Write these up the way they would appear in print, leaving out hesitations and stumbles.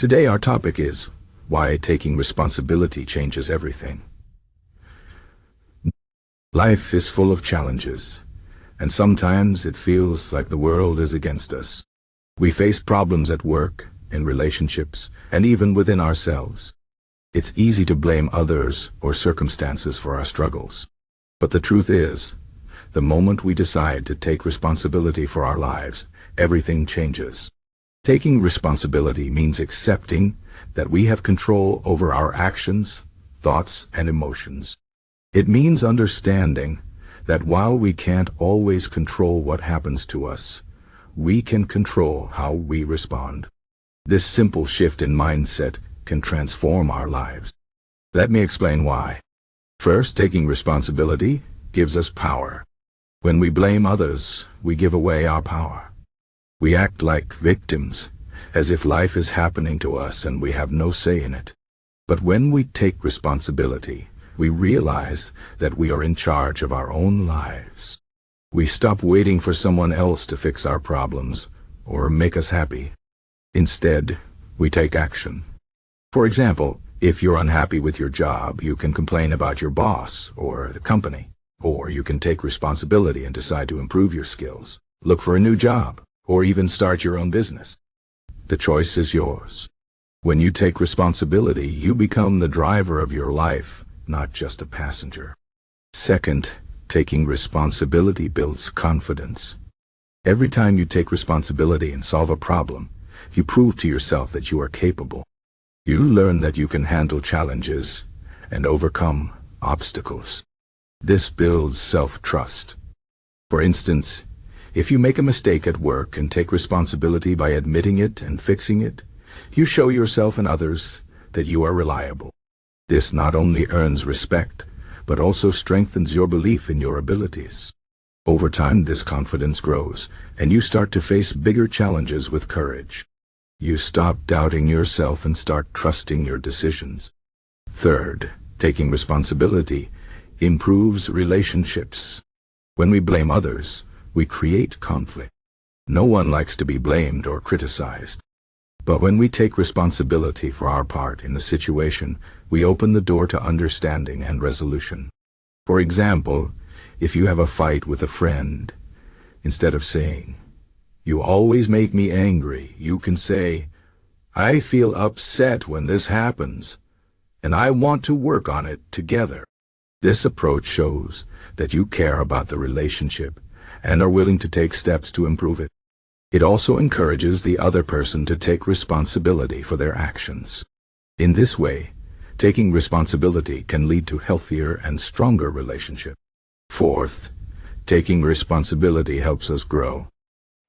Today our topic is why taking responsibility changes everything. Life is full of challenges, and sometimes it feels like the world is against us. We face problems at work, in relationships, and even within ourselves. It's easy to blame others or circumstances for our struggles. But the truth is, the moment we decide to take responsibility for our lives, everything changes. Taking responsibility means accepting that we have control over our actions, thoughts, and emotions. It means understanding that while we can't always control what happens to us, we can control how we respond. This simple shift in mindset can transform our lives. Let me explain why. First, taking responsibility gives us power. When we blame others, we give away our power. We act like victims, as if life is happening to us and we have no say in it. But when we take responsibility, we realize that we are in charge of our own lives. We stop waiting for someone else to fix our problems or make us happy. Instead, we take action. For example, if you're unhappy with your job, you can complain about your boss or the company. Or you can take responsibility and decide to improve your skills, look for a new job, or even start your own business. The choice is yours. When you take responsibility, you become the driver of your life, not just a passenger. Second, taking responsibility builds confidence. Every time you take responsibility and solve a problem, you prove to yourself that you are capable. You learn that you can handle challenges and overcome obstacles. This builds self-trust. For instance, if you make a mistake at work and take responsibility by admitting it and fixing it, you show yourself and others that you are reliable. This not only earns respect, but also strengthens your belief in your abilities. Over time, this confidence grows, and you start to face bigger challenges with courage. You stop doubting yourself and start trusting your decisions. Third, taking responsibility improves relationships. When we blame others, we create conflict. No one likes to be blamed or criticized. But when we take responsibility for our part in the situation, we open the door to understanding and resolution. For example, if you have a fight with a friend, instead of saying, "You always make me angry," you can say, "I feel upset when this happens, and I want to work on it together." This approach shows that you care about the relationship and are willing to take steps to improve it. It also encourages the other person to take responsibility for their actions. In this way, taking responsibility can lead to healthier and stronger relationships. Fourth, taking responsibility helps us grow.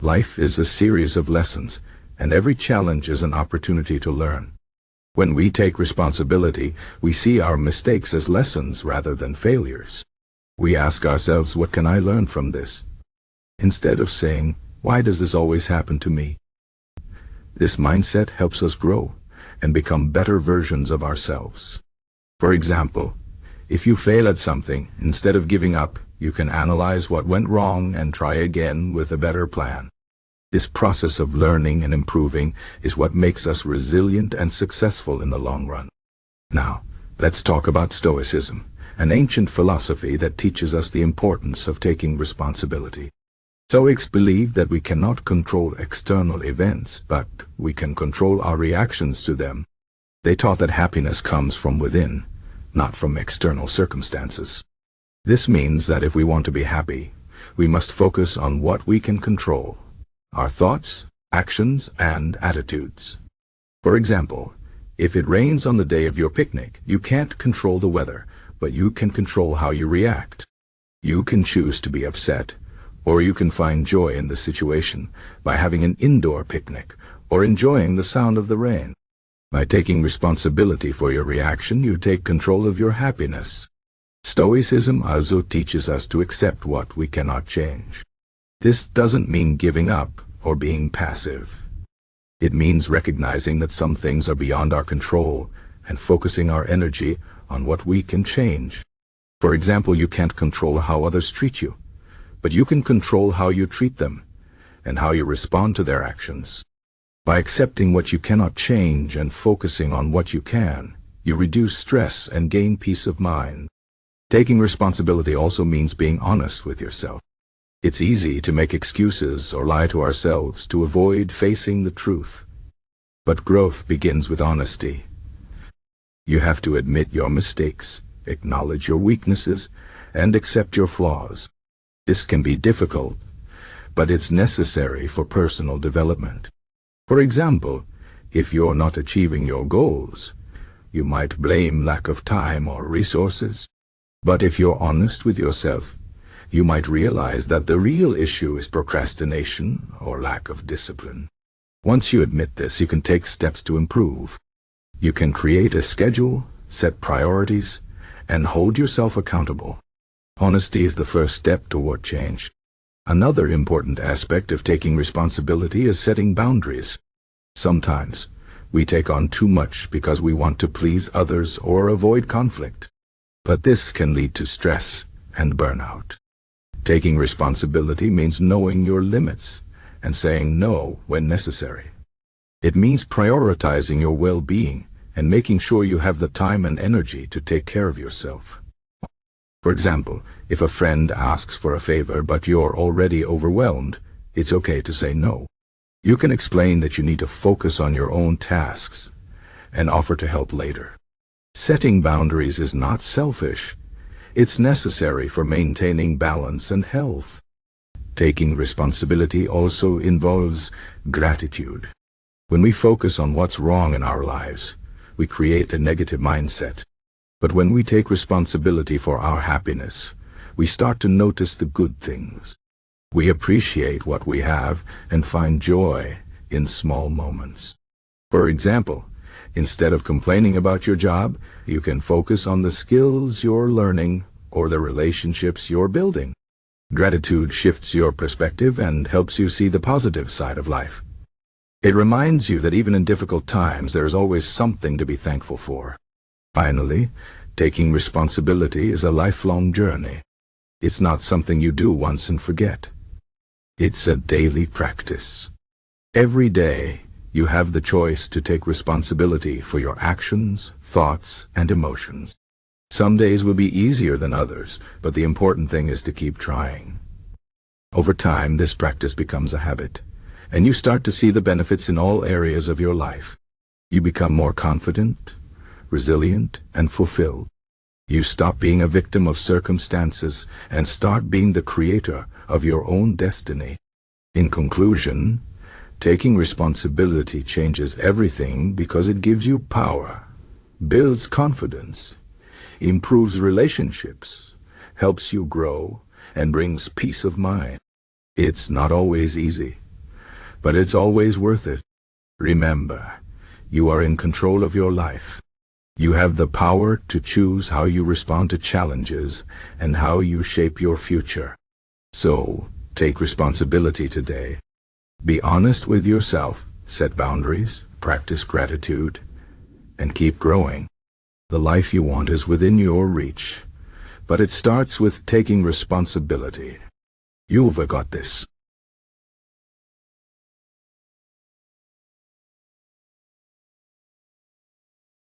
Life is a series of lessons, and every challenge is an opportunity to learn. When we take responsibility, we see our mistakes as lessons rather than failures. We ask ourselves, what can I learn from this? Instead of saying, why does this always happen to me? This mindset helps us grow and become better versions of ourselves. For example, if you fail at something, instead of giving up, you can analyze what went wrong and try again with a better plan. This process of learning and improving is what makes us resilient and successful in the long run. Now, let's talk about Stoicism, an ancient philosophy that teaches us the importance of taking responsibility. Stoics believe that we cannot control external events, but we can control our reactions to them. They taught that happiness comes from within, not from external circumstances. This means that if we want to be happy, we must focus on what we can control: our thoughts, actions, and attitudes. For example, if it rains on the day of your picnic, you can't control the weather, but you can control how you react. You can choose to be upset, or you can find joy in the situation by having an indoor picnic or enjoying the sound of the rain. By taking responsibility for your reaction, you take control of your happiness. Stoicism also teaches us to accept what we cannot change. This doesn't mean giving up or being passive. It means recognizing that some things are beyond our control and focusing our energy on what we can change. For example, you can't control how others treat you, but you can control how you treat them and how you respond to their actions. By accepting what you cannot change and focusing on what you can, you reduce stress and gain peace of mind. Taking responsibility also means being honest with yourself. It's easy to make excuses or lie to ourselves to avoid facing the truth. But growth begins with honesty. You have to admit your mistakes, acknowledge your weaknesses, and accept your flaws. This can be difficult, but it's necessary for personal development. For example, if you're not achieving your goals, you might blame lack of time or resources. But if you're honest with yourself, you might realize that the real issue is procrastination or lack of discipline. Once you admit this, you can take steps to improve. You can create a schedule, set priorities, and hold yourself accountable. Honesty is the first step toward change. Another important aspect of taking responsibility is setting boundaries. Sometimes, we take on too much because we want to please others or avoid conflict. But this can lead to stress and burnout. Taking responsibility means knowing your limits and saying no when necessary. It means prioritizing your well-being and making sure you have the time and energy to take care of yourself. For example, if a friend asks for a favor but you're already overwhelmed, it's okay to say no. You can explain that you need to focus on your own tasks and offer to help later. Setting boundaries is not selfish. It's necessary for maintaining balance and health. Taking responsibility also involves gratitude. When we focus on what's wrong in our lives, we create a negative mindset. But when we take responsibility for our happiness, we start to notice the good things. We appreciate what we have and find joy in small moments. For example, instead of complaining about your job, you can focus on the skills you're learning or the relationships you're building. Gratitude shifts your perspective and helps you see the positive side of life. It reminds you that even in difficult times, there is always something to be thankful for. Finally, taking responsibility is a lifelong journey. It's not something you do once and forget. It's a daily practice. Every day, you have the choice to take responsibility for your actions, thoughts, and emotions. Some days will be easier than others, but the important thing is to keep trying. Over time, this practice becomes a habit, and you start to see the benefits in all areas of your life. You become more confident, resilient, and fulfilled. You stop being a victim of circumstances and start being the creator of your own destiny. In conclusion, taking responsibility changes everything because it gives you power, builds confidence, improves relationships, helps you grow, and brings peace of mind. It's not always easy, but it's always worth it. Remember, you are in control of your life. You have the power to choose how you respond to challenges and how you shape your future. So, take responsibility today. Be honest with yourself, set boundaries, practice gratitude, and keep growing. The life you want is within your reach, but it starts with taking responsibility. You've got this.